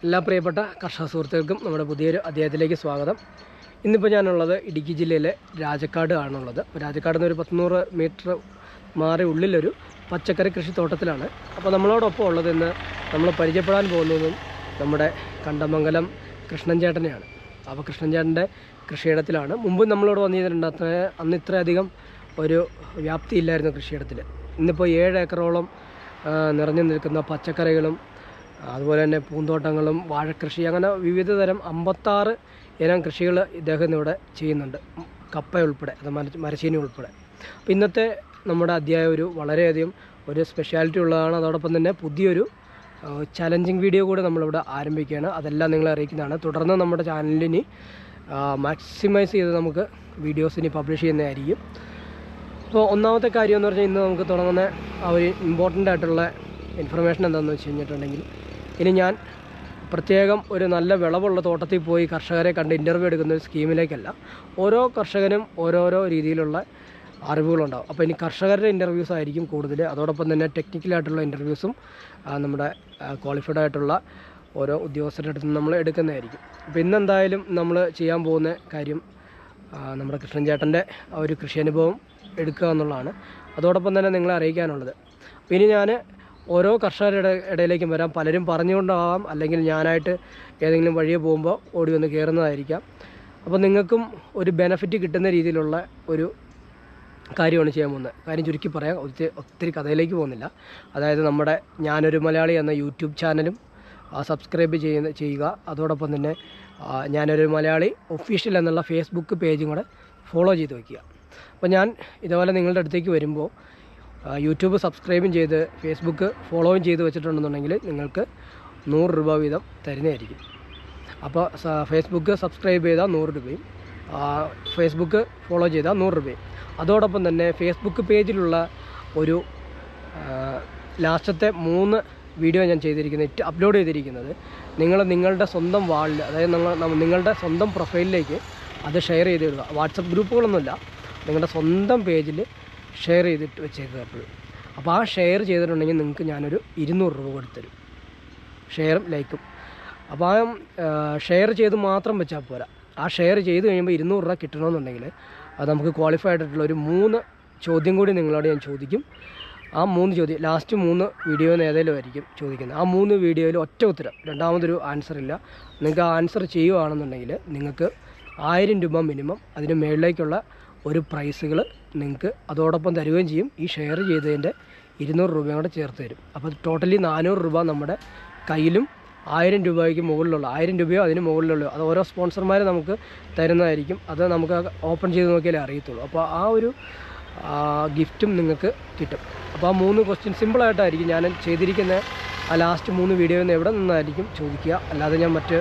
എല്ലാ പ്രിയപ്പെട്ട കർഷക സുഹൃത്തുക്കൾക്കും നമ്മുടെ പുതിയൊരു അധ്യായത്തിലേക്ക് സ്വാഗതം. ഇന്നിപ്പോൾ ഞാനുള്ളത് ഇടുക്കി ജില്ലയിലെ രാജക്കാട് ആണുള്ളത്. രാജക്കാട് നിന്ന് ഒരു 100 മീറ്റർ മാറി ഉള്ളിലൊരു പച്ചക്കറി കൃഷിത്തോട്ടത്തിലാണ്. അപ്പോൾ നമ്മളോടൊപ്പം ഉള്ളത് ഇന്ന് നമ്മൾ പരിചയപ്പെടാൻ പോകുന്നതും നമ്മുടെ കണ്ടമംഗലം കൃഷ്ണൻ ചേട്ടനെയാണ്. അപ്പോൾ കൃഷ്ണൻ ചേട്ടൻ്റെ കൃഷിയിടത്തിലാണ്. മുമ്പ് നമ്മളോട് വന്നിട്ടുണ്ട്. അന്ന് ഇത്രയധികം ഒരു വ്യാപ്തി ഇല്ലായിരുന്നു കൃഷിയിടത്തിൽ. ഇന്നിപ്പോൾ 7 ഏക്കറോളം നിറഞ്ഞു നിൽക്കുന്ന പച്ചക്കറികളും അതുപോലെ തന്നെ പൂന്തോട്ടങ്ങളും വാഴക്കൃഷി അങ്ങനെ വിവിധ തരം 56 ഇനം കൃഷികൾ ഇദ്ദേഹം ഇവിടെ ചെയ്യുന്നുണ്ട്. കപ്പ ഉൾപ്പെടെ, അത് മരച്ചീനി ഉൾപ്പെടെ. അപ്പോൾ ഇന്നത്തെ നമ്മുടെ അധ്യായം വളരെയധികം ഒരു സ്പെഷ്യാലിറ്റി ഉള്ളതാണ്. അതോടൊപ്പം തന്നെ പുതിയൊരു ചലഞ്ചിങ് വീഡിയോ കൂടെ നമ്മളിവിടെ ആരംഭിക്കുകയാണ്. അതെല്ലാം നിങ്ങളെ അറിയിക്കുന്നതാണ്. തുടർന്ന് നമ്മുടെ ചാനലിന് മാക്സിമൈസ് ചെയ്ത് നമുക്ക് വീഡിയോസിന് പബ്ലിഷ് ചെയ്യുന്നതായിരിക്കും. അപ്പോൾ ഒന്നാമത്തെ കാര്യം എന്ന് പറഞ്ഞാൽ ഇന്ന് നമുക്ക് തുടങ്ങുന്ന ആ ഒരു ഇമ്പോർട്ടൻ്റ് ആയിട്ടുള്ള ഇൻഫർമേഷൻ എന്താണെന്ന് വെച്ച് കഴിഞ്ഞിട്ടുണ്ടെങ്കിൽ, ഇനി ഞാൻ പ്രത്യേകം ഒരു നല്ല വിളവുള്ള തോട്ടത്തിൽ പോയി കർഷകരെ കണ്ട് ഇൻ്റർവ്യൂ എടുക്കുന്ന ഒരു സ്കീമിലേക്കല്ല. ഓരോ കർഷകനും ഓരോരോ രീതിയിലുള്ള അറിവുകളുണ്ടാവും. അപ്പോൾ ഇനി കർഷകരുടെ ഇൻ്റർവ്യൂസ് ആയിരിക്കും കൂടുതൽ. അതോടൊപ്പം തന്നെ ടെക്നിക്കലായിട്ടുള്ള ഇൻ്റർവ്യൂസും നമ്മുടെ ക്വാളിഫൈഡ് ആയിട്ടുള്ള ഓരോ ഉദ്യോഗസ്ഥരുടെ അടുത്ത് നമ്മൾ എടുക്കുന്നതായിരിക്കും. അപ്പോൾ ഇന്നെന്തായാലും നമ്മൾ ചെയ്യാൻ പോകുന്ന കാര്യം നമ്മുടെ കൃഷ്ണൻ ചേട്ടൻ്റെ ആ ഒരു കൃഷി അനുഭവം എടുക്കുക എന്നുള്ളതാണ്. അതോടൊപ്പം തന്നെ നിങ്ങളെ അറിയിക്കാനുള്ളത്, അപ്പോൾ ഇനി ഞാൻ ഓരോ കർഷകരുടെ ഇടയിലേക്കും വരാം. പലരും പറഞ്ഞുകൊണ്ടാവാം, അല്ലെങ്കിൽ ഞാനായിട്ട് ഏതെങ്കിലും വഴിയെ പോകുമ്പോൾ ഓടി വന്ന് കയറുന്നതായിരിക്കാം. അപ്പോൾ നിങ്ങൾക്കും ഒരു ബെനഫിറ്റ് കിട്ടുന്ന രീതിയിലുള്ള ഒരു കാര്യമാണ് ചെയ്യാൻ പോകുന്നത്. കാര്യം ചുരുക്കി പറയാം, ഒത്തിരി കഥയിലേക്ക് പോകുന്നില്ല. അതായത് നമ്മുടെ ഞാനൊരു മലയാളി എന്ന യൂട്യൂബ് ചാനലും സബ്സ്ക്രൈബ് ചെയ്യുക. അതോടൊപ്പം തന്നെ ഞാനൊരു മലയാളി ഒഫീഷ്യൽ എന്നുള്ള ഫേസ്ബുക്ക് പേജും കൂടെ ഫോളോ ചെയ്ത് വയ്ക്കുക. അപ്പോൾ ഞാൻ ഇതുപോലെ നിങ്ങളുടെ അടുത്തേക്ക് വരുമ്പോൾ യൂട്യൂബ് സബ്സ്ക്രൈബും ചെയ്ത് ഫേസ്ബുക്ക് ഫോളോയും ചെയ്ത് വെച്ചിട്ടുണ്ടെന്നുണ്ടെങ്കിൽ നിങ്ങൾക്ക് 100 രൂപ വീതം തരുന്നതായിരിക്കും. അപ്പോൾ ഫേസ്ബുക്ക് സബ്സ്ക്രൈബ് ചെയ്താൽ 100 രൂപയും ഫേസ്ബുക്ക് ഫോളോ ചെയ്താൽ 100 രൂപയും. അതോടൊപ്പം തന്നെ ഫേസ്ബുക്ക് പേജിലുള്ള ഒരു ലാസ്റ്റത്തെ 3 വീഡിയോ ഞാൻ അപ്ലോഡ് ചെയ്തിരിക്കുന്നത് നിങ്ങളുടെ സ്വന്തം വാളിൽ, അതായത് നിങ്ങളുടെ സ്വന്തം പ്രൊഫൈലിലേക്ക് അത് ഷെയർ ചെയ്ത് വിടുക. വാട്സപ്പ് ഗ്രൂപ്പുകളൊന്നുമില്ല, നിങ്ങളുടെ സ്വന്തം പേജിൽ ഷെയർ ചെയ്തിട്ട് വെച്ചേക്കുക എപ്പോഴും. അപ്പോൾ ആ ഷെയർ ചെയ്തിട്ടുണ്ടെങ്കിൽ നിങ്ങൾക്ക് ഞാനൊരു 200 രൂപ കൊടുത്തരും, ഷെയറും ലൈക്കും. അപ്പോൾ ആ ഷെയർ ചെയ്ത് മാത്രം വെച്ചാൽ പോരാ. ആ ഷെയർ ചെയ്ത് കഴിയുമ്പോൾ 200 രൂപ കിട്ടണമെന്നുണ്ടെങ്കിൽ അത് നമുക്ക് ക്വാളിഫൈഡ് ആയിട്ടുള്ള ഒരു 3 ചോദ്യം കൂടി നിങ്ങളോട് ഞാൻ ചോദിക്കും. ആ 3 ചോദ്യം ലാസ്റ്റ് 3 വീഡിയോയിൽ ഏതെങ്കിലും ആയിരിക്കും ചോദിക്കുന്നത്. ആ 3 വീഡിയോയിൽ ഒറ്റ ഉത്തരം, രണ്ടാമതൊരു ആൻസർ ഇല്ല. നിങ്ങൾക്ക് ആ ആൻസർ ചെയ്യുകയാണെന്നുണ്ടെങ്കിൽ നിങ്ങൾക്ക് 1000 രൂപ മിനിമം, അതിന് മുകളിലേക്കുള്ള ഒരു പ്രൈസുകൾ നിങ്ങൾക്ക് അതോടൊപ്പം തരുകയും ചെയ്യും. ഈ ഷെയർ ചെയ്തതിൻ്റെ 200 രൂപയും കൂടെ ചേർത്ത് തരും. അപ്പോൾ ടോട്ടലി 400 രൂപ നമ്മുടെ കയ്യിലും 1000 രൂപയ്ക്ക് മുകളിലുള്ള 1000 രൂപയോ അതിന് മുകളിലുള്ളോ അത് ഓരോ സ്പോൺസർമാർ നമുക്ക് തരുന്നതായിരിക്കും. അത് നമുക്ക് ഓപ്പൺ ചെയ്ത് നോക്കിയാലേ അറിയത്തുള്ളൂ. അപ്പോൾ ആ ഒരു ഗിഫ്റ്റും നിങ്ങൾക്ക് കിട്ടും. അപ്പോൾ ആ 3 ക്വസ്റ്റ്യൻ സിമ്പിളായിട്ടായിരിക്കും ഞാൻ ചെയ്തിരിക്കുന്ന. ആ ലാസ്റ്റ് 3 വീഡിയോയിൽ നിന്ന് എവിടെ നിന്നായിരിക്കും ചോദിക്കുക, അല്ലാതെ ഞാൻ മറ്റ്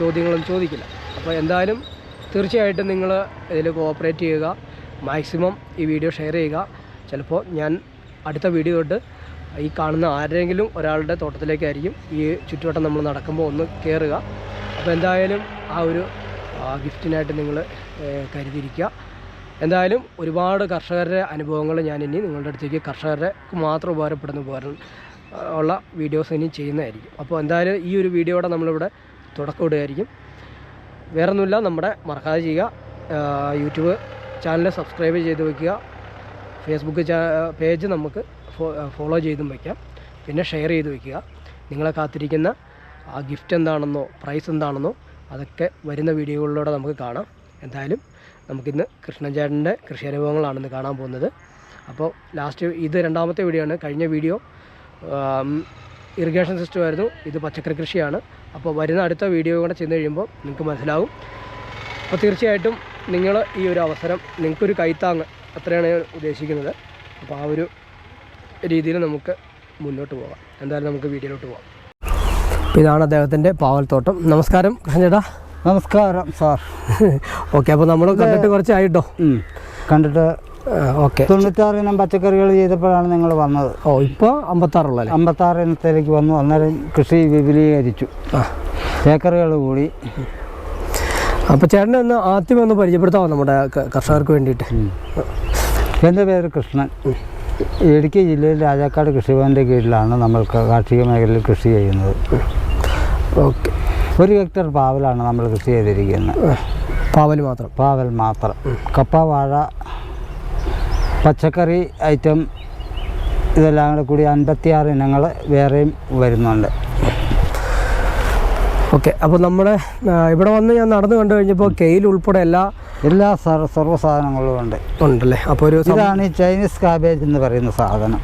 ചോദ്യങ്ങളൊന്നും ചോദിക്കില്ല. അപ്പോൾ എന്തായാലും തീർച്ചയായിട്ടും നിങ്ങൾ ഇതിൽ കോഓപ്പറേറ്റ് ചെയ്യുക, മാക്സിമം ഈ വീഡിയോ ഷെയർ ചെയ്യുക. ചിലപ്പോൾ ഞാൻ അടുത്ത വീഡിയോ തൊട്ട് ഈ കാണുന്ന ആരെങ്കിലും ഒരാളുടെ തോട്ടത്തിലേക്കായിരിക്കും ഈ ചുറ്റുവട്ടം നമ്മൾ നടക്കുമ്പോൾ ഒന്ന് കയറുക. അപ്പോൾ എന്തായാലും ആ ഒരു ഗിഫ്റ്റിനായിട്ട് നിങ്ങൾ കരുതിയിരിക്കുക. എന്തായാലും ഒരുപാട് കർഷകരുടെ അനുഭവങ്ങൾ ഞാൻ ഇനി നിങ്ങളുടെ അടുത്തേക്ക് കർഷകരുടെ മാത്രം ഉപകാരപ്പെടുന്ന ഉള്ള വീഡിയോസ് ഇനി ചെയ്യുന്നതായിരിക്കും. അപ്പോൾ എന്തായാലും ഈ ഒരു വീഡിയോയുടെ നമ്മളിവിടെ തുടക്കം ഇടുകയായിരിക്കും. വേറൊന്നുമില്ല, നമ്മുടെ മറക്കാതെ ചെയ്യുക. യൂട്യൂബ് ചാനൽ സബ്സ്ക്രൈബ് ചെയ്ത് വയ്ക്കുക. ഫേസ്ബുക്ക് പേജ് നമുക്ക് ഫോളോ ചെയ്തും വയ്ക്കാം. പിന്നെ ഷെയർ ചെയ്ത് വയ്ക്കുക. നിങ്ങളെ കാത്തിരിക്കുന്ന ആ ഗിഫ്റ്റ് എന്താണെന്നോ പ്രൈസ് എന്താണെന്നോ അതൊക്കെ വരുന്ന വീഡിയോകളിലൂടെ നമുക്ക് കാണാം. എന്തായാലും നമുക്കിന്ന് കൃഷ്ണൻ ചേട്ടൻ്റെ കൃഷി അനുഭവങ്ങളാണെന്ന് കാണാൻ പോകുന്നത്. അപ്പോൾ ലാസ്റ്റ് ഇത് 2ാമത്തെ വീഡിയോ ആണ്. കഴിഞ്ഞ വീഡിയോ ഇറിഗേഷൻ സിസ്റ്റം ആയിരുന്നു, ഇത് പച്ചക്കറി കൃഷിയാണ്. അപ്പോൾ വരുന്ന അടുത്ത വീഡിയോ കൂടെ ചെന്ന് കഴിയുമ്പോൾ നിങ്ങൾക്ക് മനസ്സിലാവും. അപ്പോൾ തീർച്ചയായിട്ടും നിങ്ങൾ ഈ ഒരു അവസരം നിങ്ങൾക്കൊരു കൈത്താങ്ങ്, അത്രയാണ് ഞാൻ ഉദ്ദേശിക്കുന്നത്. അപ്പോൾ ആ ഒരു രീതിയിൽ നമുക്ക് മുന്നോട്ട് പോകാം. എന്തായാലും നമുക്ക് വീഡിയോയിലോട്ട് പോകാം. അപ്പോൾ ഇതാണ് അദ്ദേഹത്തിൻ്റെ പാവൽത്തോട്ടം. നമസ്കാരം കൃഷ്ണൻ ചേട്ടാ. നമസ്കാരം സാർ. ഓക്കെ, അപ്പോൾ നമ്മൾ കണ്ടിട്ട് കുറച്ചായിട്ടോ? കണ്ടിട്ട് ഓക്കെ. 96 ഇനം പച്ചക്കറികൾ ചെയ്തപ്പോഴാണ് നിങ്ങൾ വന്നത്. ഇപ്പോൾ 56 ഉള്ളല്ലേ? 56 ഇനത്തിലേക്ക് വന്നു. അന്നേരം കൃഷി വിപുലീകരിച്ചു, ഏക്കറുകൾ കൂടി. അപ്പോൾ ചേട്ടനെ ഒന്ന് ആദ്യം ഒന്ന് പരിചയപ്പെടുത്താമോ നമ്മുടെ കർഷകർക്ക് വേണ്ടിയിട്ട്? എൻ്റെ പേര് കൃഷ്ണൻ. ഇടുക്കി ജില്ലയിൽ രാജാക്കാട് കൃഷിഭവൻ്റെ കീഴിലാണ് നമ്മൾ കാർഷിക മേഖലയിൽ കൃഷി ചെയ്യുന്നത്. ഓക്കെ. 1 ഹെക്ടർ പാവലാണ് നമ്മൾ കൃഷി ചെയ്തിരിക്കുന്നത്. പാവൽ മാത്രം? പാവൽ മാത്രം. കപ്പ, വാഴ, പച്ചക്കറി ഐറ്റം ഇതെല്ലാം കൂടെ കൂടി 56 ഇനങ്ങൾ വേറെയും വരുന്നുണ്ട്. ഓക്കെ. അപ്പോൾ നമ്മുടെ ഇവിടെ വന്ന് ഞാൻ നടന്നു കണ്ടു കഴിഞ്ഞപ്പോൾ കെയിൽ ഉൾപ്പെടെ എല്ലാ സർവ്വ സാധനങ്ങളും ഉണ്ടല്ലേ? അപ്പോൾ ഇതാണ് ഈ ചൈനീസ് കാബേജ് എന്ന് പറയുന്ന സാധനം.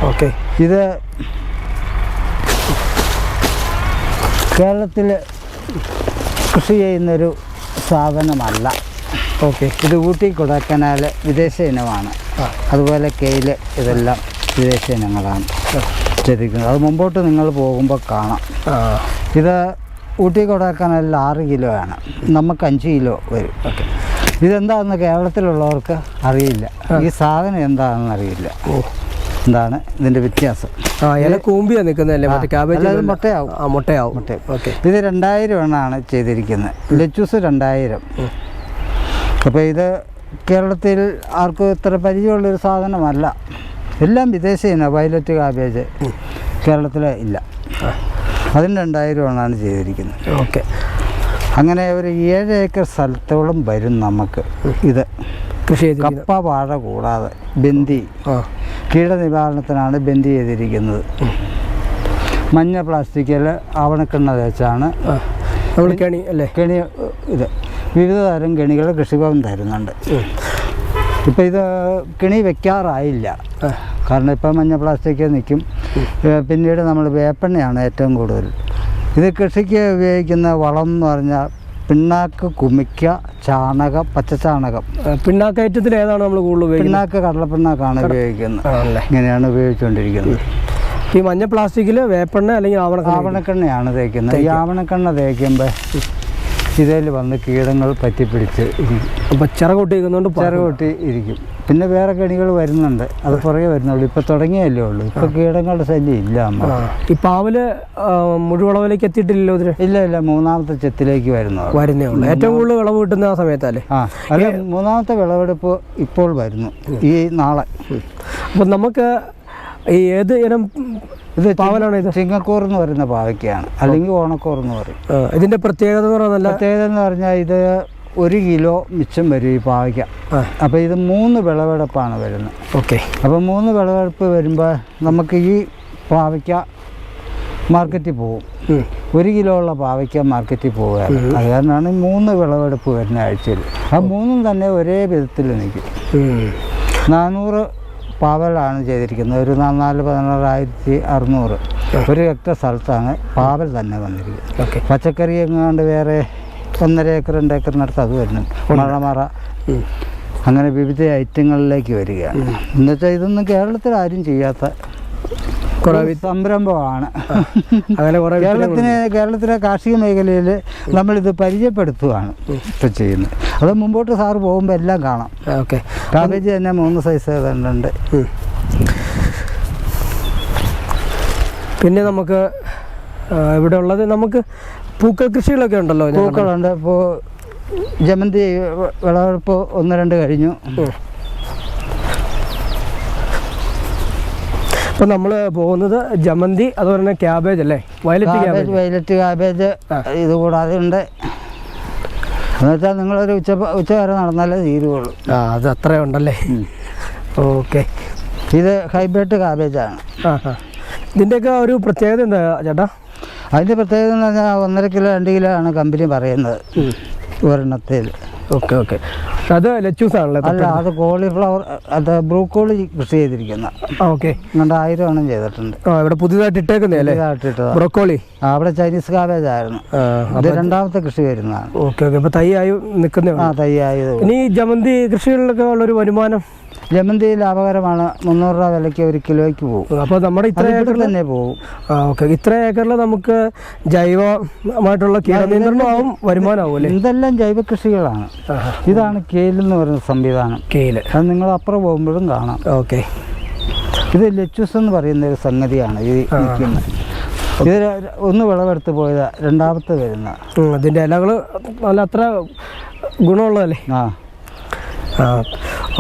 ഓക്കെ. ഇത് കേരളത്തിൽ കൃഷി ചെയ്യുന്നൊരു സാധനമല്ല. ഓക്കെ. ഇത് ഊട്ടി കൊടൈക്കനാൽ വിദേശ ഇനമാണ്. അതുപോലെ കെയിൽ ഇതെല്ലാം വിദേശ ഇനങ്ങളാണ് ശരിക്കുന്നത്. അത് മുമ്പോട്ട് നിങ്ങൾ പോകുമ്പോൾ കാണാം. ഇത് ഊട്ടി കൊടൈക്കനാലിൽ 6 കിലോ ആണ്, നമുക്ക് 5 കിലോ വരും. ഓക്കെ. ഇതെന്താണെന്ന് കേരളത്തിലുള്ളവർക്ക് അറിയില്ല. ഈ സാധനം എന്താണെന്ന് അറിയില്ല. എന്താണ് ഇതിൻ്റെ വ്യത്യാസം? ഇല കൂമ്പിയാണ് നിൽക്കുന്നതല്ലേ? മറ്റേ കാബേജ് മുട്ടയാവും. ഓക്കെ. ഇത് 2000 എണ്ണമാണ് ചെയ്തിരിക്കുന്നത്. ലെച്ചൂസ് 2000. അപ്പോൾ ഇത് കേരളത്തിൽ ആർക്കും ഇത്ര പരിചയമുള്ളൊരു സാധനമല്ല. എല്ലാം വിദേശ ഇനം. വയലറ്റ് കാബേജ് കേരളത്തിൽ ഇല്ല. അതിന് 2000 എണ്ണമാണ് ചെയ്തിരിക്കുന്നത്. ഓക്കെ. അങ്ങനെ ഒരു 7 ഏക്കർ സ്ഥലത്തോളം വരും നമുക്ക് ഇത് കൃഷി. കപ്പ, വാഴ കൂടാതെ ബന്ദി, കീടനിവാരണത്തിനാണ് ബന്ദി ചെയ്തിരിക്കുന്നത്. മഞ്ഞ പ്ലാസ്റ്റിക്കിൽ ആവണക്കെണ്ണ തേച്ചാണ് കെണി അല്ലേ? കെണി. ഇത് വിവിധ തരം കെണികൾ കൃഷിഭവൻ തരുന്നുണ്ട്. ഇപ്പം ഇത് കെണി വെക്കാറായില്ല, കാരണം ഇപ്പം മഞ്ഞ പ്ലാസ്റ്റിക് നിൽക്കും. പിന്നീട് നമ്മൾ വേപ്പെണ്ണയാണ് ഏറ്റവും കൂടുതൽ. ഇത് കൃഷിക്ക് ഉപയോഗിക്കുന്ന വളം എന്ന് പറഞ്ഞാൽ പിണ്ണാക്ക്, കുമിക്ക, ചാണകം, പച്ചച്ചാണകം. പിണ്ണാക്ക് ഐറ്റത്തിൽ ഏതാണ് നമ്മൾ കൂടുതൽ ഉപയോഗിക്കുന്നത്? പിണ്ണാക്ക്, കടലപ്പിണ്ണാക്കാണ് ഉപയോഗിക്കുന്നത്. ഇങ്ങനെയാണ് ഉപയോഗിച്ചുകൊണ്ടിരിക്കുന്നത്. ഈ മഞ്ഞ പ്ലാസ്റ്റിക്കിൽ വേപ്പെണ്ണ അല്ലെങ്കിൽ ആവണക്കെണ്ണയാണ് തേക്കുന്നത്. ഈ ആവണക്കെണ്ണ തേക്കുമ്പോൾ ഇതിൽ വന്ന് കീടങ്ങൾ പറ്റിപ്പിടിച്ച് ഇരിക്കും. അപ്പോൾ ചിറകൊട്ടി ഇരിക്കും. പിന്നെ വേറെ കെണികൾ വരുന്നുണ്ട്, അത് പുറകെ വരുന്നുള്ളൂ. ഇപ്പോൾ തുടങ്ങിയല്ലേ ഉള്ളൂ. ഇപ്പോൾ കീടങ്ങളുടെ ശല്യം ഇല്ല. ഈ പാവല് മുഴുവളവിലേക്ക് എത്തിയിട്ടില്ലല്ലോ? ഇല്ല, 3ാമത്തെ ചെത്തിലേക്ക് വരുന്നേ ഉള്ളൂ. ഏറ്റവും കൂടുതൽ വിളവ് കിട്ടുന്ന ആ സമയത്തല്ലേ? അല്ല, 3ാമത്തെ വിളവെടുപ്പ് ഇപ്പോൾ വരുന്നു, ഈ നാളെ. അപ്പം നമുക്ക് ഈ ഏത് ഇനം ഇത് പാവലാണ്? ഇത് ചിങ്ങക്കൂർ എന്ന് പറയുന്ന പാവയ്ക്കാണ്, അല്ലെങ്കിൽ ഓണക്കൂർ എന്ന് പറയും. ഇതിൻ്റെ പ്രത്യേകത എന്ന് പറഞ്ഞാൽ ഇത് 1 കിലോ മിച്ചം വരും ഈ പാവയ്ക്ക. അപ്പോൾ ഇത് 3 വിളവെടുപ്പാണ് വരുന്നത്. ഓക്കെ. അപ്പോൾ 3 വിളവെടുപ്പ് വരുമ്പോൾ നമുക്ക് ഈ പാവയ്ക്ക മാർക്കറ്റിൽ പോകും. 1 കിലോ ഉള്ള പാവയ്ക്ക മാർക്കറ്റിൽ പോവുകയാണ്. അത് കാരണമാണ് 3 വിളവെടുപ്പ് വരുന്ന ആഴ്ചയിൽ. ആ 3ഉം തന്നെ ഒരേ വിധത്തിൽ നിൽക്കും. 400 പാവലാണ് ചെയ്തിരിക്കുന്നത്. ഒരു 16,600 1 ഹെക്ടർ സ്ഥലത്താണ് പാവൽ തന്നെ വന്നിരിക്കുന്നത്. പച്ചക്കറി എങ്ങാണ്ട് വേറെ 1.5 ഏക്കർ 2 ഏക്കറിനടുത്ത് അത് വരുന്നു. മഴമറ, അങ്ങനെ വിവിധ ഐറ്റങ്ങളിലേക്ക് വരികയാണ്. എന്നുവെച്ചാൽ ഇതൊന്നും കേരളത്തിൽ ആരും ചെയ്യാത്ത സംരംഭമാണ്. കേരളത്തിലെ കാർഷിക മേഖലയിൽ നമ്മളിത് പരിചയപ്പെടുത്തുകയാണ് ഇപ്പോൾ ചെയ്യുന്നത്. അത് മുമ്പോട്ട് സാറ് പോകുമ്പോൾ എല്ലാം കാണാം. ഓക്കെ. കാബേജ് തന്നെ 3 സൈസ് കണ്ടുണ്ട്. പിന്നെ നമുക്ക് ഇവിടെ ഉള്ളത് നമുക്ക് പൂക്കൾ കൃഷികളൊക്കെ ഉണ്ടല്ലോ? പൂക്കളുണ്ട്. ഇപ്പോൾ ജമന്തി വിളവെടുപ്പ് 1-2 കഴിഞ്ഞു. ഇപ്പം നമ്മൾ പോകുന്നത് ജമന്തി, അതുപോലെ തന്നെ ക്യാബേജ് അല്ലേ? വയലറ്റ് ക്യാബേജ് ഇത് കൂടാതെ ഉണ്ട്. എന്നുവെച്ചാൽ നിങ്ങളൊരു ഉച്ച വരെ നടന്നാലേ തീരുകയുള്ളൂ. അത് അത്ര ഉണ്ടല്ലേ? ഓക്കെ. ഇത് ഹൈബ്രിഡ് കാബേജാണ്. ഇതിൻ്റെയൊക്കെ ഒരു പ്രത്യേകത എന്താ ചേട്ടാ? അതിൻ്റെ പ്രത്യേകത എന്ന് പറഞ്ഞാൽ 1.5 കിലോ 2 കിലോ ആണ് കമ്പനി പറയുന്നത് ഒരെണ്ണത്തിൽ. ഓക്കെ. അത് ലെച്ചൂസ് ആണല്ലേ? അല്ല, അത് കോളിഫ്ലവർ, അത് ബ്രോക്കോളി കൃഷി ചെയ്തിരിക്കുന്ന. ഓക്കെ. 1000 എണ്ണം ചെയ്തിട്ടുണ്ട്. ഇവിടെ പുതിയതായിട്ട് ഇട്ടേക്കുന്നതല്ലേ ബ്രോക്കോളി? അവിടെ ചൈനീസ് കാബേജ് ആയിരുന്നു. അത് 2ാമത്തെ കൃഷി വരുന്നതാണ്. ഓക്കെ. അപ്പോൾ തൈയായി നിൽക്കുന്ന? തൈയായത്. ഇനി ജമന്തി കൃഷികളിലൊക്കെ ഉള്ളൊരു വരുമാനം? ജമന്തി ലാഭകരമാണ്. 300 രൂപ വിലയ്ക്ക് 1 കിലോയ്ക്ക് പോകും. അപ്പോൾ നമ്മുടെ ഇത്ര ഏക്കറിൽ തന്നെ പോകും. ഓക്കെ. ഇത്ര ഏക്കറിൽ നമുക്ക് ജൈവമായിട്ടുള്ള കീടനിയന്ത്രണമാവും വരുമാനമാവും അല്ലേ? ഇതെല്ലാം ജൈവ കൃഷികളാണ്. ഇതാണ് കെയിൽ എന്ന് പറയുന്ന സംവിധാനം. അത് നിങ്ങൾ അപ്പുറം പോകുമ്പോഴും കാണാം. ഓക്കെ. ഇത് ലെച്ചൂസ് എന്ന് പറയുന്ന ഒരു സംഗതിയാണ് ഈ നിൽക്കുന്നത്. ഇത് 1 വിളവെടുത്ത് പോയതാ, 2ാമത്തെ വരുന്ന. അതിൻ്റെ ഇലകൾ നല്ല അത്ര ഗുണമുള്ളതല്ലേ? ആ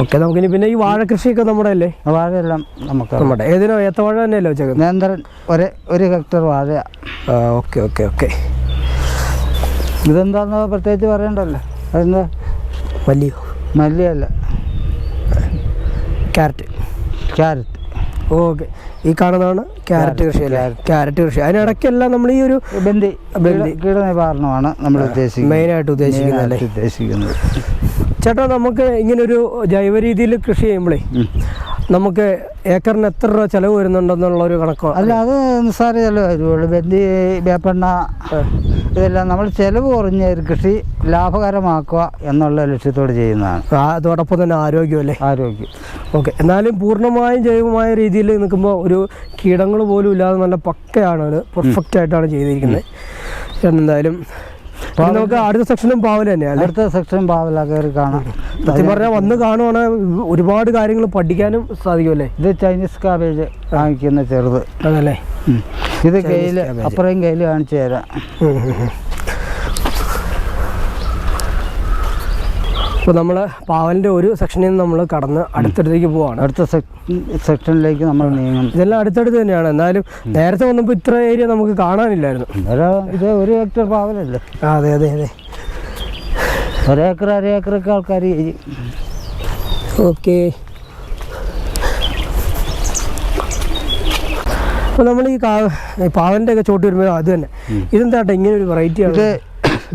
ഓക്കെ. നമുക്കിനി പിന്നെ ഈ വാഴ കൃഷിയൊക്കെ നമ്മുടെ അല്ലേ? വാഴയെല്ലാം നമുക്ക് നമ്മുടെ ഏതിനോ ഏത്തവാഴ തന്നെയല്ലോ വെച്ചേക്കുന്നത്? നേന്ത്രൻ ഒരു ഹെക്ടർ വാഴ. ആ ഓക്കെ ഓക്കെ ഓക്കെ. ഇതെന്താന്ന് പ്രത്യേകിച്ച് പറയണ്ടല്ലോ. അതെന്താ മല്ലിയല്ല, ക്യാരറ്റ്. ഓക്കെ. ഈ കാണുന്നതാണ് ക്യാരറ്റ് കൃഷി അല്ലേ? ക്യാരറ്റ് കൃഷി. അതിനിടയ്ക്കെല്ലാം നമ്മൾ ഈ ഒരു ബന്ദി കീടനിവാരണമാണ് നമ്മൾ മെയിനായിട്ട് ഉദ്ദേശിക്കുന്നത്. ചേട്ടാ, നമുക്ക് ഇങ്ങനൊരു ജൈവ രീതിയിൽ കൃഷി ചെയ്യുമ്പോഴേ നമുക്ക് ഏക്കറിന് എത്ര രൂപ ചിലവ് വരുന്നുണ്ടെന്നുള്ളൊരു കണക്കോ? അല്ല, അത് നിസ്സാര ചിലവ് വരുള്ളൂ. ബന്ദി, വേപ്പെണ്ണ, ഇതെല്ലാം നമ്മൾ ചിലവ് കുറഞ്ഞ ഒരു കൃഷി ലാഭകരമാക്കുക എന്നുള്ള ലക്ഷ്യത്തോടെ ചെയ്യുന്നതാണ്. അതോടൊപ്പം തന്നെ ആരോഗ്യമല്ലേ? ആരോഗ്യം. ഓക്കെ. എന്നാലും പൂർണ്ണമായും ജൈവമായ രീതിയിൽ നിൽക്കുമ്പോൾ ഒരു കീടങ്ങൾ പോലും ഇല്ലാതെ നല്ല പക്കയാണ്, ഒരു പെർഫെക്റ്റ് ആയിട്ടാണ് ചെയ്തിരിക്കുന്നത്. എന്തായാലും നമുക്ക് അടുത്ത സെക്ഷനും പാവൽ തന്നെയാണ്. അടുത്ത സെക്ഷനും പാവല കയറി കാണാം. സത്യം പറഞ്ഞാൽ വന്ന് കാണുവാണെങ്കിൽ ഒരുപാട് കാര്യങ്ങൾ പഠിക്കാനും സാധിക്കുമല്ലേ? ഇത് ചൈനീസ് കാബേജ് വാങ്ങിക്കുന്ന ചെറുത് അതല്ലേ? ഇത് കയ്യിൽ അപ്പുറം കയ്യിൽ കാണിച്ചു തരാം. ഇപ്പോൾ നമ്മൾ പാവലിൻ്റെ ഒരു സെക്ഷനിൽ നിന്ന് നമ്മൾ കടന്ന് അടുത്തടുത്തേക്ക് പോവാണ്. അടുത്ത സെക്ഷനിലേക്ക് നമ്മൾ നീങ്ങും. ഇതെല്ലാം അടുത്തടുത്ത് തന്നെയാണ്. എന്നാലും നേരത്തെ വന്നപ്പോൾ ഇത്ര ഏരിയ നമുക്ക് കാണാനില്ലായിരുന്നു. ഇത് ഒരു ഹെക്ടർ പാവലല്ലേ? അതെ അതെ അതെ. ഒരേക്കർ അരേക്കറൊക്കെ ആൾക്കാർ ചെയ്യും. ഓക്കെ. അപ്പോൾ നമ്മൾ ഈ പാവലിൻ്റെ ഒക്കെ ചോട്ട് വരുമ്പോൾ അത് തന്നെ ഇതെന്താട്ടെ ഇങ്ങനെ ഒരു വെറൈറ്റി ആണ്? ഇത്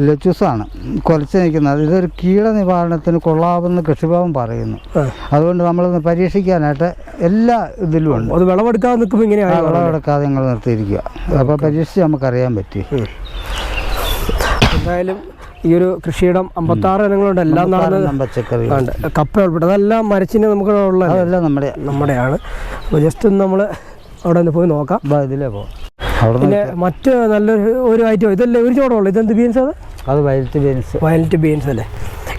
ലച്ചൂസാണ് കൊലച്ച് നിൽക്കുന്നത്. ഇതൊരു കീടനിവാരണത്തിന് കൊള്ളാവുന്ന കൃഷിഭവൻ പറയുന്നു. അതുകൊണ്ട് നമ്മളൊന്ന് പരീക്ഷിക്കാനായിട്ട് എല്ലാ ഇതിലും ഉണ്ട്. അത് വിളവെടുക്കാതെ നിൽക്കുമ്പോൾ ഇങ്ങനെയാണ്? വിളവെടുക്കാതെ ഞങ്ങൾ നിർത്തിയിരിക്കുക. അപ്പോൾ പരീക്ഷിച്ച് നമുക്കറിയാൻ പറ്റി. എന്തായാലും ഈ ഒരു കൃഷിയിടം 56 ഇനങ്ങളുണ്ട്. എല്ലാം നടന്ന് പച്ചക്കറി ഉണ്ട്. കപ്പ ഉൾപ്പെടെ അതെല്ലാം മരച്ചിന് നമുക്ക് ഉള്ള അതെല്ലാം നമ്മുടെയാണ്. അപ്പോൾ ജസ്റ്റ് ഒന്ന് നമ്മൾ അവിടെ നിന്ന് പോയി നോക്കാം. ഇതിലേ പോകാം. പിന്നെ മറ്റ് നല്ലൊരു ഐറ്റം ഇതല്ലേ? ഒരു ചോടമുള്ളൂ. ഇതെന്ത് ബീൻസ്? അത് വയലറ്റ് ബീൻസ് അല്ലേ?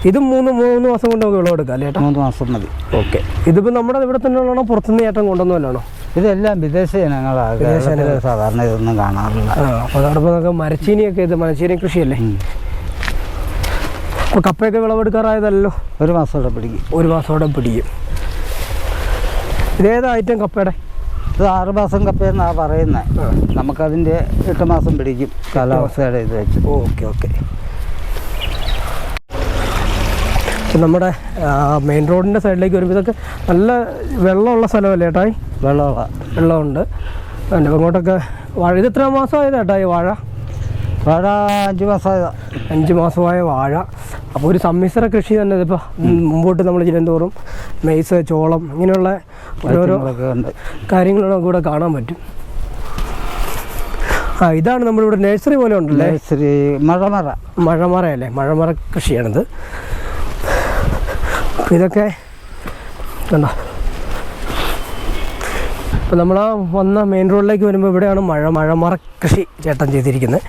ഇത് മൂന്ന് മാസം കൊണ്ട് നമുക്ക് വിളവെടുക്കാം അല്ലേ? 3 മാസം മതി. ഓക്കെ. ഇതിപ്പോൾ നമ്മുടെ ഇവിടെ തന്നെ ഉള്ളതാണോ പുറത്തുനിന്ന് ഏറ്റവും കൊണ്ടുവന്നല്ലോ? ഇതെല്ലാം വിദേശ ഇനങ്ങളാണ്. സാധാരണ ഇതൊന്നും കാണാറില്ല. അപ്പോൾ അതോടൊപ്പം നമുക്ക് മരച്ചീനിയൊക്കെ, ഇത് മരച്ചീനി കൃഷിയല്ലേ? അപ്പോൾ കപ്പയൊക്കെ വിളവെടുക്കാറായതല്ലോ? 1 മാസത്തോടെ പിടിക്കും. 1 മാസത്തോടെ പിടിക്കും. ഇതേതാ ഐറ്റം കപ്പയുടെ? ഇത് 6 മാസം കപ്പയെന്നാണ് പറയുന്നത്. നമുക്കതിൻ്റെ 8 മാസം പിടിക്കും കാലാവസ്ഥയുടെ ഇത് വെച്ച്. Okay okay. നമ്മുടെ മെയിൻ റോഡിൻ്റെ സൈഡിലേക്ക് വരുമ്പോൾ ഇതൊക്കെ നല്ല വെള്ളമുള്ള സ്ഥലമല്ലേ ഏട്ടായി? വെള്ളമുണ്ട്. അങ്ങോട്ടൊക്കെ വാഴ. ഇത് എത്ര മാസമായത് ഏട്ടായി വാഴ? 5 മാസമായതാണ്. 5 മാസമായ വാഴ. അപ്പോൾ ഒരു സമ്മിശ്ര കൃഷി തന്നെ. ഇതിപ്പോൾ മുമ്പോട്ട് നമ്മൾ ചെയ്യുന്തോറും മെയ്സ്, ചോളം, ഇങ്ങനെയുള്ള ഓരോരോ കാര്യങ്ങളും കൂടെ കാണാൻ പറ്റും. ഇതാണ് നമ്മളിവിടെ നഴ്സറി പോലെ ഉണ്ടല്ലേ? നഴ്സറി മഴമറയല്ലേ? മഴമറ കൃഷിയാണിത്. അപ്പോൾ ഇതൊക്കെ കണ്ടോ? ഇപ്പോൾ നമ്മൾ വന്ന മെയിൻ റോഡിലേക്ക് വരുമ്പോൾ ഇവിടെയാണ് മഴമറ കൃഷി ചേട്ടൻ ചെയ്തിരിക്കുന്നത്.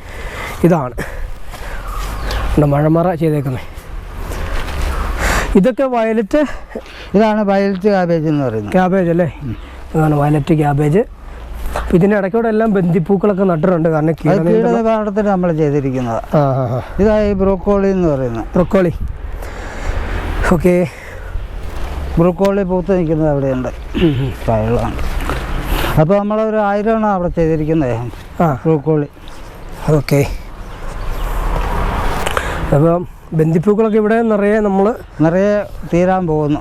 ഇതാണ് മഴമറ ചെയ്തേക്കുന്നത്. ഇതൊക്കെ ഇതാണ് വയലറ്റ് ക്യാബേജ് എന്ന് പറയുന്നത്. ക്യാബേജ് അല്ലേ? ഇതാണ് വയലറ്റ് ക്യാബേജ്. ഇതിൻ്റെ ഇടയ്ക്കൂടെ എല്ലാം ബന്ദിപ്പൂക്കളൊക്കെ നട്ടിട്ടുണ്ട്. കാരണം കീടനിവാരണത്തിന് നമ്മൾ ചെയ്തിരിക്കുന്നത്. ഇതായി ബ്രോക്കോളി എന്ന് പറയുന്നത്. ബ്രോക്കോളി. ഓക്കെ. ബ്രോക്കോളി പൂത്ത് നിൽക്കുന്നത് അവിടെയുണ്ട്. പയറാണ്. അപ്പോൾ നമ്മളൊരു 1000 അവിടെ ചെയ്തിരിക്കുന്നത് ബ്രോക്കോളി. ഓക്കെ. അപ്പം ബന്ദിപ്പൂക്കളൊക്കെ ഇവിടെ നിറയെ തീരാൻ പോകുന്നു.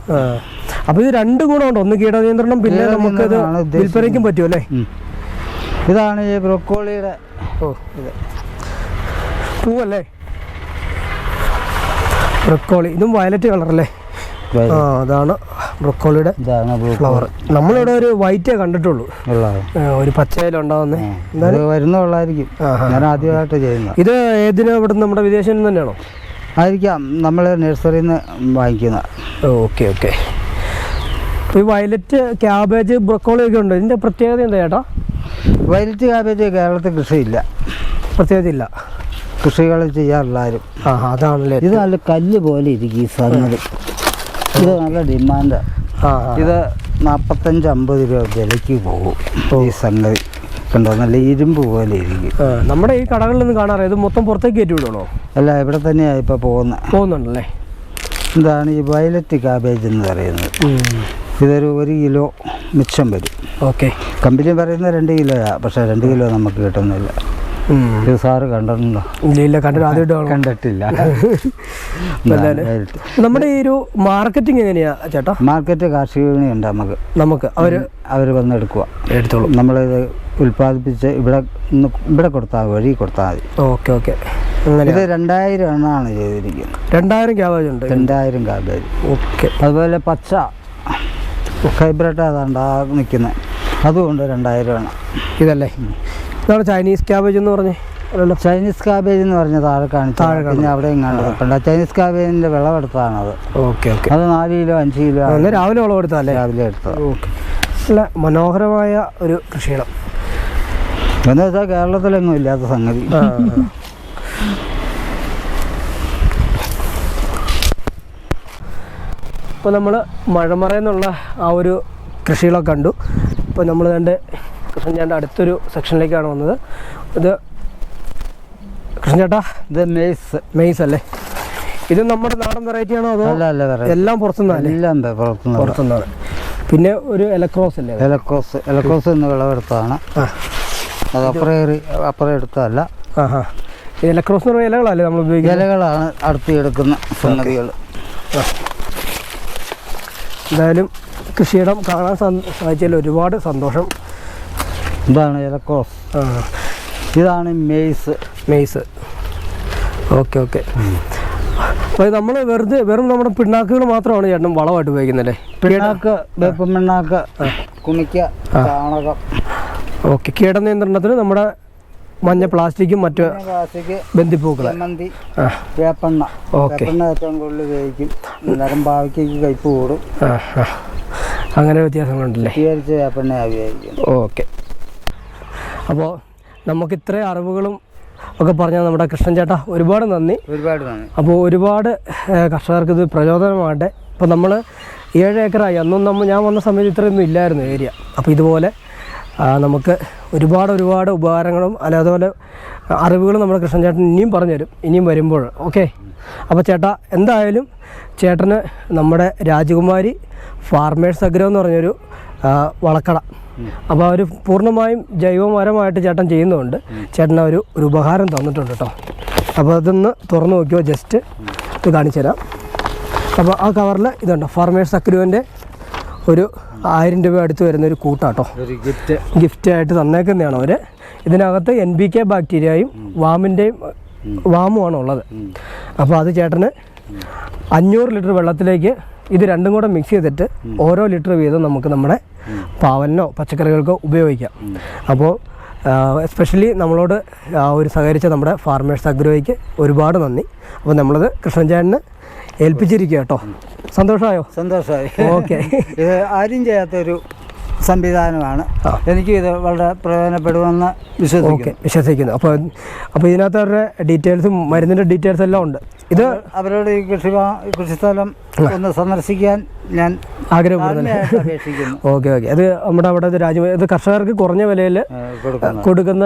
അപ്പോൾ ഇത് 2 ഗുണമുണ്ട്. ഒന്ന് കീടനിയന്ത്രണം, പിന്നെ നമുക്കത് വിൽപ്പനയ്ക്കും പറ്റും അല്ലേ? ഇതാണ് ഈ ബ്രോക്കോളിയുടെ പൂവല്ലേ? ബ്രോക്കോളി. ഇതും വയലറ്റ് കളറല്ലേ? അതാണ് ബ്രോക്കോളിയുടെ ഫ്ലവർ. നമ്മളിവിടെ ഒരു വൈറ്റേ കണ്ടിട്ടുള്ളൂ, ഒരു പച്ചയിലുണ്ടാവുന്നേ. വരുന്നതായിരിക്കും. ഞാൻ ആദ്യമായിട്ട് ചെയ്യുന്നത്. ഇത് ഏതിനാ ഇവിടെ നമ്മുടെ വിദേശം തന്നെയാണോ? ആയിരിക്കാം. നമ്മൾ നഴ്സറിയിൽ നിന്ന് വാങ്ങിക്കുന്ന. Okay okay. ഈ വയലറ്റ് ക്യാബേജ്, ബ്രോക്കോളി ഒക്കെ ഉണ്ട്. ഇതിൻ്റെ പ്രത്യേകത എന്താ ചേട്ടാ? വയലറ്റ് ക്യാബേജ് കേരളത്തിൽ കൃഷിയില്ല. പ്രത്യേകത ഇല്ല. കൃഷികൾ ചെയ്യാറില്ല ആരും. അതാണല്ലേ. ഇത് നല്ല കല്ല് പോലെ ഇരിക്കും ഈ സംഗതി. ഇത് നല്ല ഡിമാൻഡാണ്. ഇത് 45-50 രൂപ വിലയ്ക്ക് പോകും ഈ സംഗതി. കണ്ടോ? നല്ല ഇരുമ്പ് പോലെ ഇരിക്കും. നമ്മുടെ ഈ കടകളിൽ നിന്ന് കാണാറ് ഇത് മൊത്തം പുറത്തേക്ക് കയറ്റി വിടണോ? അല്ല, ഇവിടെ തന്നെയാണ് ഇപ്പോൾ പോകുന്നുണ്ടല്ലേ. ഇതാണ് ഈ വയലറ്റ് കാബേജ് എന്ന് പറയുന്നത്. ഇതൊരു 1 കിലോ മിച്ചം വരും. ഓക്കെ. കമ്പനി പറയുന്നത് 2 കിലോയാണ്, പക്ഷേ 2 കിലോ നമുക്ക് കിട്ടുന്നില്ല. ഇത് സാറ് കണ്ടിട്ടുണ്ടോ? ഇല്ല, കണ്ടിട്ടില്ല. നമ്മുടെ ഈ ഒരു മാർക്കറ്റിംഗ് എങ്ങനെയാ ചേട്ടാ? മാർക്കറ്റ് കാർഷിക വിപണി ഉണ്ട് നമുക്ക്. അവർ വന്ന് എടുത്തോളൂ. നമ്മളിത് ഉൽപ്പാദിപ്പിച്ച് ഇവിടെ കൊടുത്താൽ വഴി കൊടുത്താൽ മതി. ഓക്കെ. ഇത് 2000 എണ്ണമാണ് ചെയ്തിരിക്കുന്നത്. 2000 ക്യാബേജ് ഉണ്ട്. 2000 കാബേജ്. ഓക്കെ. അതുപോലെ പച്ച ഹൈബ്രിഡ് അതാണ്ടാ നിൽക്കുന്നത്, അതുകൊണ്ട് 2000 എണ്ണം. ഇതല്ലേ ഇതാണ് ചൈനീസ് ക്യാബേജ് എന്ന് പറഞ്ഞേ? ചൈനീസ് കാബേജ് എന്ന് പറഞ്ഞ താഴെ കാണിച്ചു. പിന്നെ അവിടെ ഇങ്ങാണ്ട് ചൈനീസ് കാബേജിൻ്റെ വിളവെടുത്താണത്. ഓക്കെ. അത് 4 കിലോ 5 കിലോ രാവിലെ വിളവെടുത്തല്ലേ? രാവിലെ എടുത്തത്. ഓക്കെ. നല്ല മനോഹരമായ ഒരു കൃഷിയിടം എന്ന് വെച്ചാൽ കേരളത്തിലൊന്നും ഇല്ലാത്ത സംഗതി. ഇപ്പോൾ നമ്മൾ മഴമറയെന്നുള്ള ആ ഒരു കൃഷികളൊക്കെ കണ്ടു. ഇപ്പോൾ നമ്മൾ കൃഷ്ണൻചേട്ടൻ്റെ അടുത്തൊരു സെക്ഷനിലേക്കാണ് വന്നത്. ഇത് കൃഷ്ണൻചേട്ടാ, ഇത് മെയ്സ് അല്ലേ? ഇത് നമ്മുടെ നാടൻ വെറൈറ്റി ആണോ അതോ അല്ല എല്ലാം പുറത്തുനിന്നാണ്? എല്ലാം പുറത്തുനിന്നാണ്. പിന്നെ ഒരു എലക്രോസ് അല്ലേ? എലക്രോസ് എന്ന് വിളവെടുത്തതാണ്. അത് അപ്പുറം എടുത്തതല്ല. എലക്രോസ് എന്ന് പറയുന്ന ഇലകളല്ലേ നമ്മൾ ഉപയോഗിക്കുന്നത്? ഇലകളാണ് അടുത്തെടുക്കുന്ന സംഗതികൾ. എന്തായാലും കൃഷിയിടം കാണാൻ സാധിച്ചതിൽ ഒരുപാട് സന്തോഷം. ഇതാണ് എലക്രോസ്. ഇതാണ് മെയ്സ്. ഓക്കെ. അപ്പോൾ നമ്മൾ വെറും നമ്മുടെ പിണ്ണാക്കുകൾ മാത്രമാണ് ചേട്ടൻ വളമായിട്ട് ഉപയോഗിക്കുന്നല്ലേ? പിണ്ണാക്ക്, വേപ്പൻ പിണ്ണാക്ക്, കുമിക്ക, ചാണകം. ഓക്കെ. കീടനിയന്ത്രണത്തിന് നമ്മുടെ മഞ്ഞ പ്ലാസ്റ്റിക്കും മറ്റ് ബന്ധിപ്പൂക്കൾ, വേപ്പെണ്ണ. വേപ്പെണ്ണ ഏറ്റവും കൂടുതൽ ഉപയോഗിക്കും. നേരം ഭാവിക്കേക്ക് കയ്പ് കൂടും. അങ്ങനെ വ്യത്യാസങ്ങളുണ്ടല്ലേ? വേപ്പെണ്ണ ഉപയോഗിക്കും. ഓക്കെ. അപ്പോൾ നമുക്ക് ഇത്രയും അറിവുകളും ഒക്കെ പറഞ്ഞാൽ നമ്മുടെ കൃഷ്ണൻ ചേട്ടാ ഒരുപാട് നന്ദി. അപ്പോൾ ഒരുപാട് കർഷകർക്ക് ഇത് പ്രചോദനമാകട്ടെ. ഇപ്പോൾ നമ്മൾ 7 ഏക്കറായി. അന്നും ഞാൻ വന്ന സമയത്ത് ഇത്രയൊന്നും ഇല്ലായിരുന്നു ഏരിയ. അപ്പോൾ ഇതുപോലെ നമുക്ക് ഒരുപാട് ഉപകാരങ്ങളും അതുപോലെ അറിവുകളും നമ്മുടെ കൃഷ്ണൻ ചേട്ടൻ ഇനിയും പറഞ്ഞു തരും ഇനിയും വരുമ്പോൾ. ഓക്കെ. അപ്പോൾ ചേട്ടാ, എന്തായാലും ചേട്ടന് നമ്മുടെ രാജകുമാരി ഫാർമേഴ്സ് അഗ്രോ എന്ന് പറഞ്ഞൊരു വളക്കട, അപ്പോൾ അവർ പൂർണ്ണമായും ജൈവമരമായിട്ട് ചേട്ടൻ ചെയ്യുന്നതുകൊണ്ട് ചേട്ടന് ഒരു ഉപഹാരം തന്നിട്ടുണ്ട് കേട്ടോ. അപ്പോൾ അതൊന്ന് തുറന്നു നോക്കിയോ, ജസ്റ്റ് ഇത് കാണിച്ചു തരാം. അപ്പോൾ ആ കവറിൽ ഇതുണ്ടോ, ഫാർമേഴ്സ് അഗ്രോൻ്റെ ഒരു 1000 രൂപ അടുത്ത് വരുന്നൊരു കൂട്ടാട്ടോ, ഗിഫ്റ്റായിട്ട് തന്നേക്കുന്നതാണ് അവർ. ഇതിനകത്ത് NPK ബാക്ടീരിയയും വാമുമാണ് ഉള്ളത്. അപ്പോൾ അത് ചേട്ടന് 500 ലിറ്റർ വെള്ളത്തിലേക്ക് ഇത് രണ്ടും കൂടെ മിക്സ് ചെയ്തിട്ട് ഓരോ ലിറ്റർ വീതം നമുക്ക് നമ്മുടെ പാവലിനോ പച്ചക്കറികൾക്കോ ഉപയോഗിക്കാം. അപ്പോൾ എസ്പെഷ്യലി നമ്മളോട് ഒരു സഹകരിച്ച നമ്മുടെ ഫാർമേഴ്സ് അഗ്രോയ്ക്ക് ഒരുപാട് നന്ദി. അപ്പോൾ നമ്മളത് കൃഷ്ണൻ ചേട്ടന് ഏൽപ്പിച്ചിരിക്കുക കേട്ടോ. സന്തോഷമായോ? സന്തോഷമായി. ഓക്കെ. ഇത് ആരും ചെയ്യാത്തൊരു സംവിധാനമാണ്. എനിക്ക് ഇത് വളരെ പ്രയോജനപ്പെടുമെന്ന് വിശ്വസിക്കുന്നു. അപ്പോൾ ഇതിനകത്ത് അവരുടെ ഡീറ്റെയിൽസും മരുന്നിൻ്റെ ഡീറ്റെയിൽസ് എല്ലാം ഉണ്ട്. ഇത് അവരോട് ഈ കൃഷിസ്ഥലം ഒന്ന് സന്ദർശിക്കാൻ ഞാൻ ആഗ്രഹപ്പെടുന്നു. ഓക്കെ. അത് നമ്മുടെ അവിടെ ഇത് കർഷകർക്ക് കുറഞ്ഞ വിലയിൽ കൊടുക്കുന്ന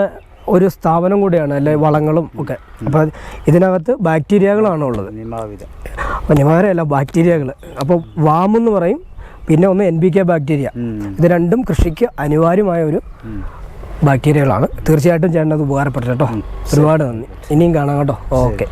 ഒരു സ്ഥാപനം കൂടിയാണ്, അല്ലെ? വളങ്ങളും ഒക്കെ. അപ്പോൾ ഇതിനകത്ത് ബാക്ടീരിയകളാണ് ഉള്ളത്, നിമാരല്ല ബാക്ടീരിയകൾ. അപ്പോൾ വാമെന്ന് പറയും, പിന്നെ ഒന്ന് NPK ബാക്ടീരിയ. ഇത് രണ്ടും കൃഷിക്ക് അനിവാര്യമായ ഒരു ബാക്ടീരിയകളാണ്. തീർച്ചയായിട്ടും ചേട്ടനത് ഉപകാരപ്പെട്ടു കേട്ടോ. ഒരുപാട് നന്ദി. ഇനിയും കാണാം കേട്ടോ. ഓക്കെ.